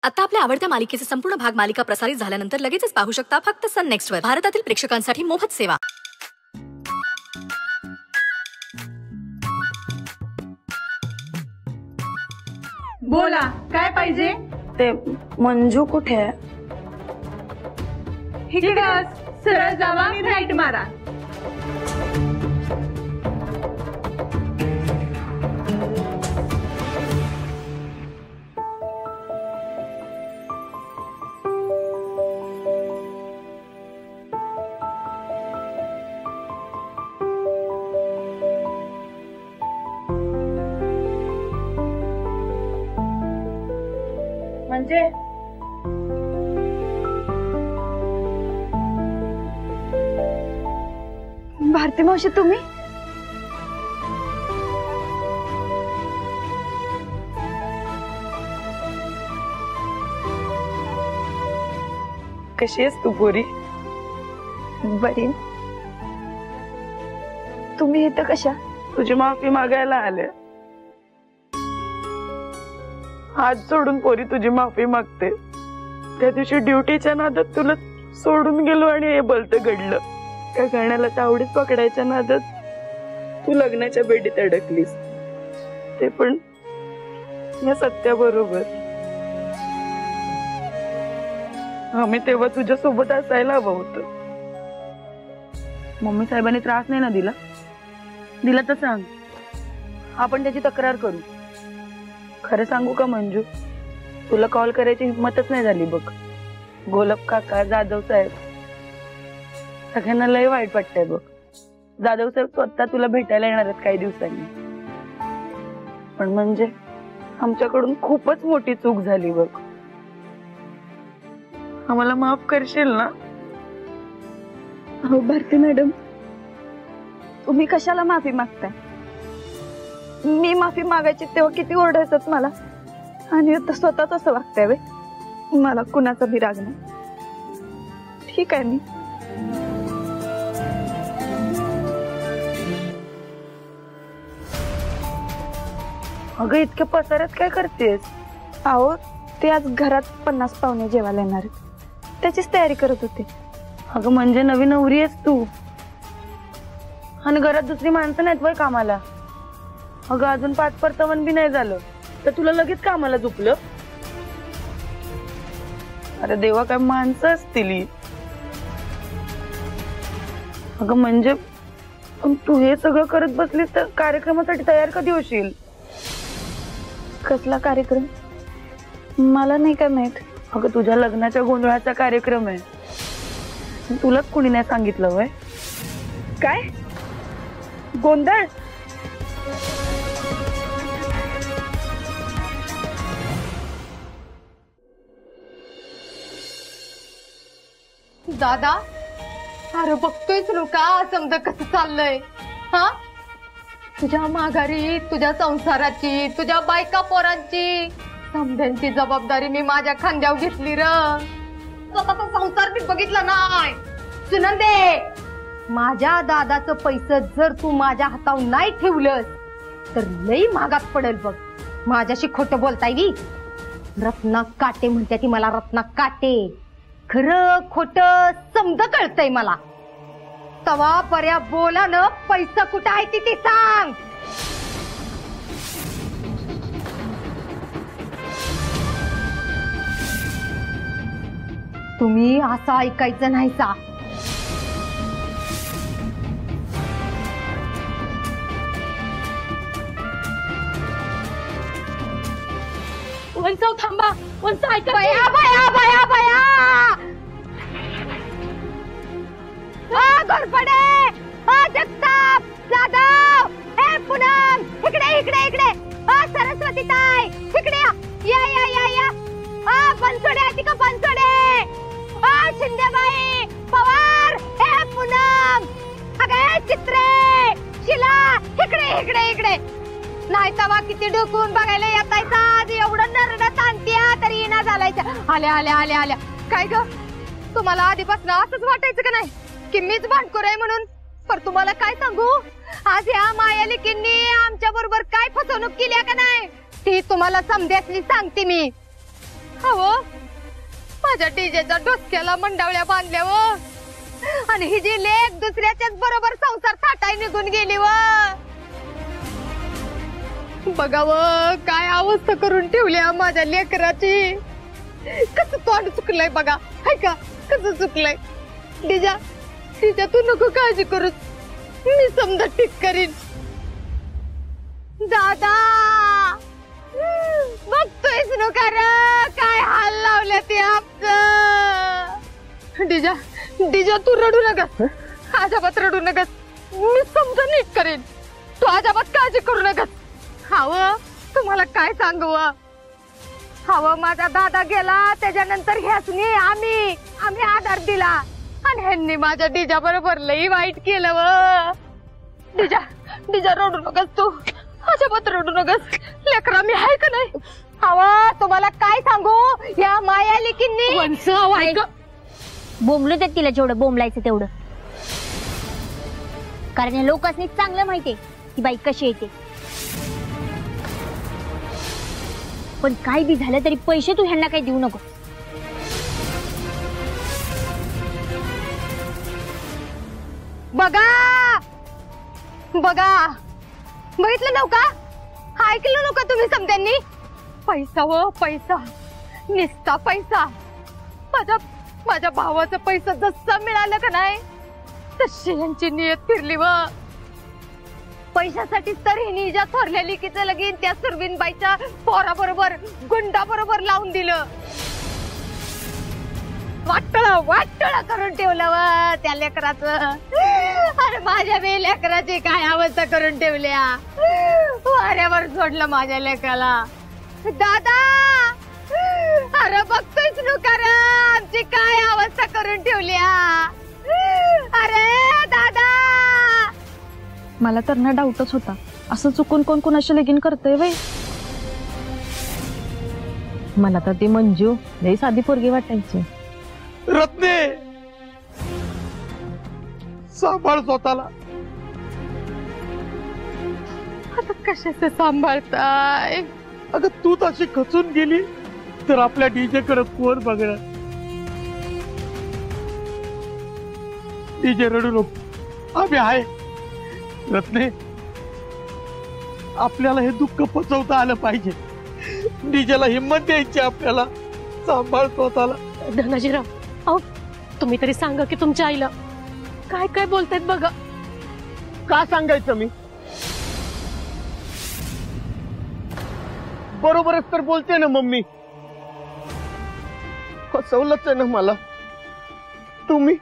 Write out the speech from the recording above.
आता आपल्या आवडत्या मालिकेचे संपूर्ण भाग मालिका प्रसारित झाल्यानंतर लगेचच पाहू शकता फक्त सन नेक्स्ट वर. भारतातील प्रेक्षकांसाठी मोफत सेवा. बोला काय पाहिजे? ते मंजू कुठे आहे? इकडे सरळ जावा, राईट मारा. म्हणजे भारती मावशी तुम्ही? कशी आहेस तू पोरी? बरी. तुम्ही इथं कशा? तुझी माफी मागायला आले. हात जोडून पोरी तुझी माफी मागते. त्या दिवशी ड्युटीच्या नादात तुला सोडून गेलो आणि हे भलत घडलं. त्या गाण्याला तावडीत पकडायच्या नादात तू लग्नाच्या बेडीत अडकलीस, ते पण या सत्याबरोबर. आम्ही तेव्हा तुझ्या सोबत असायला हवं होतं. मम्मी साहेबांनी त्रास नाही ना दिला? दिला तर सांग, आपण त्याची तक्रार करू. खरं सांगू का मंजू, तुला कॉल करायची हिम्मतच नाही झाली बघ. गोलप काका, जाधव साहेब, सगळ्यांना लय वाईट वाटतंय बघ. जाधव साहेब स्वतः तुला भेटायला येणार आहेत काही दिवसांनी. पण म्हणजे आमच्याकडून खूपच मोठी चूक झाली बघ. आम्हाला माफ करशील ना? हो भारती मॅडम, तुम्ही कशाला माफी मागताय? मी माफी मागायची तेव्हा किती ओरडायचंच मला, आणि आता स्वतःच असं वागताय वे. मला कुणाचा भी राग नाही. ठीक आहे मी. अगं इतक्या पसाऱ्यात काय करतेस? अहो ते आज घरात 50 पाहुणे जेवायला येणार आहेत, त्याचीच तयारी करत होते. अगं म्हणजे नवी नवरी आहेस तू, आणि घरात दुसरी माणसं नाहीत वय कामाला. अगं अजून 5 परतवन बी नाही झालं तर तुला लगेच कामाला झुकलं? अरे देवा, काय माणसं असतील. अगं म्हणजे तू हे सगळं करत बसलीस तर कार्यक्रमासाठी तयार कधी होशील? कसला कार्यक्रम? मला नाही काय माहित. अगं तुझ्या लग्नाच्या गोंधळाचा कार्यक्रम आहे. तुलाच कोणी नाही सांगितलं वय? काय गोंधळ? दादा, अरे बघतोयच लोका समजा कसं चाललंय. हा, तुझ्या माघारी तुझ्या संसाराची, तुझ्या बायका पोरांची समध्यांची जबाबदारी मी माझ्या खांद्यावर घेतली र. स्वतःचा संसार मी बघितला नाही. सुनंदे, माझ्या दादाचं पैसे जर तू माझ्या हातावर नाही ठेवलंस तर लई महागात पडेल बघ. माझ्याशी खोटं बोलताय वी. रत्ना काटे म्हणते ती मला, रत्ना काटे. खरं खोट समज कळतंय मला. तवा पर्या बोला न, पैसा कुठं आहे ती सांग. तुम्ही असं ऐकायचं नाही सा. वंसाव थांबा, वंस ऐका. बया बया बया बया, घोरपडे, जगताप, जाधव, हे पूनम, इकडे इकडे इकडे. सरस्वती ताई, इकडे या या या या. बनसोडे आहे का बनसोडे? शिंदेबाई, पवार, हे पूनम, अगे चित्रे, शिला, इकडे इकडे इकडे. नाही तवा किती ढुकून बघायला येतायचा. आज एवढं नरडत आणत्या तरी ना झालायचं. आल्या आल्या आल्या आल्या. काय ग, तुम्हाला आधीपासून असंच वाटायचं का नाही की मीच भांडखोर आहे म्हणून? पर तुम्हाला काय सांगू, आज ह्या मायालिकींनी आमच्या बरोबर काय फसवणूक केली का नाही ती तुम्हाला समजेसली सांगते मी. हो माझ्या डीजेच्या डोसक्याला मंडावल्या बांधल्या आणि ही जी लेक दुसऱ्याच्याच बरोबर संसार थाटाय निघून गेली बघाव काय अवस्था करून ठेवल्या माझ्या लेकराची. कसं तोंड चुकलंय बघा, हाय का कसं चुकलंय. डीजा डीजा तू नको काळजी करूस, मी समजा ठीक करीन. दादा बघतोयस नका रे काय हाल लावले ते आमचं. डीजा डीजा तू रडू नकस, अजाबात रडू नकस, मी समजा नीट करेन. तू अजाबात काळजी करू नकस. हाव तुम्हाला काय सांगू, हाव माझा दादा गेला त्याच्यानंतर ह्यासनी आम्ही आधार दिला आणि ह्यांनी माझ्या डीजा बरोबर लई वाईट केलं डीजा डीजा रडू नकस, तू अजिबात रडू नकस. लेकरा मी आहे का नाही. हवा तुम्हाला काय सांगू या माया लेकींनी बोंबलू देत तिला जेवढं बोंबलायचं तेवढं, कारण या लोकांनी चांगलं माहितीये की बाई कशी येते. पण काय बी झालं तरी पैसे तू ह्यांना काही देऊ नको. बघा बघा बघितलं नव्हता, ऐकलं नव्हता तुम्ही समद्यांनी. पैसा व पैसा निस्ता पैसा. माझ्या भावाचा पैसा जसा मिळाला का नाही तशी यांची नियत फिरली पैशासाठी तर हिनी ज्या थोरल्या लिकीचं लगीन त्या सुरवीन बाईच्या पोराबरोबर गुंडा बरोबर लावून दिलं. वाटळ करून ठेवलं त्या लेकराचं. अरे माझ्या बे लेकराची काय अवस्था करून ठेवल्या. वाऱ्यावर सोडलं माझ्या लेकराला. दादा अरे बघतोयच नुका रे आमची काय अवस्था करून ठेवल्या. अरे दादा मला तर ना डाऊटच होता, असं चुकून कोण कोणाशी लगीन करतंय वय. मला तर ती मंजू लई साधी पोरगी वाटायची. रत्ने सांभाळ स्वतःला. आता कशाचं सांभाळताय. अगं तू तशी खचून गेली तर आपल्या डीजे कडे कोण बघणार. डीजे रडू नको, आम्ही आहे. रत्ने आपल्याला हे दुःख पचवता आलं पाहिजे. डीजेला हिंमत द्यायची आपल्याला. सांभाळ स्वतःला. धनाजीराव अहो तुम्ही तरी सांगा की तुमच्या आईला काय काय बोलतायत बघा. का सांगायचं मी, बरोबरच तर बोलते ना मम्मी. फसवलंच आहे ना मला तुम्ही.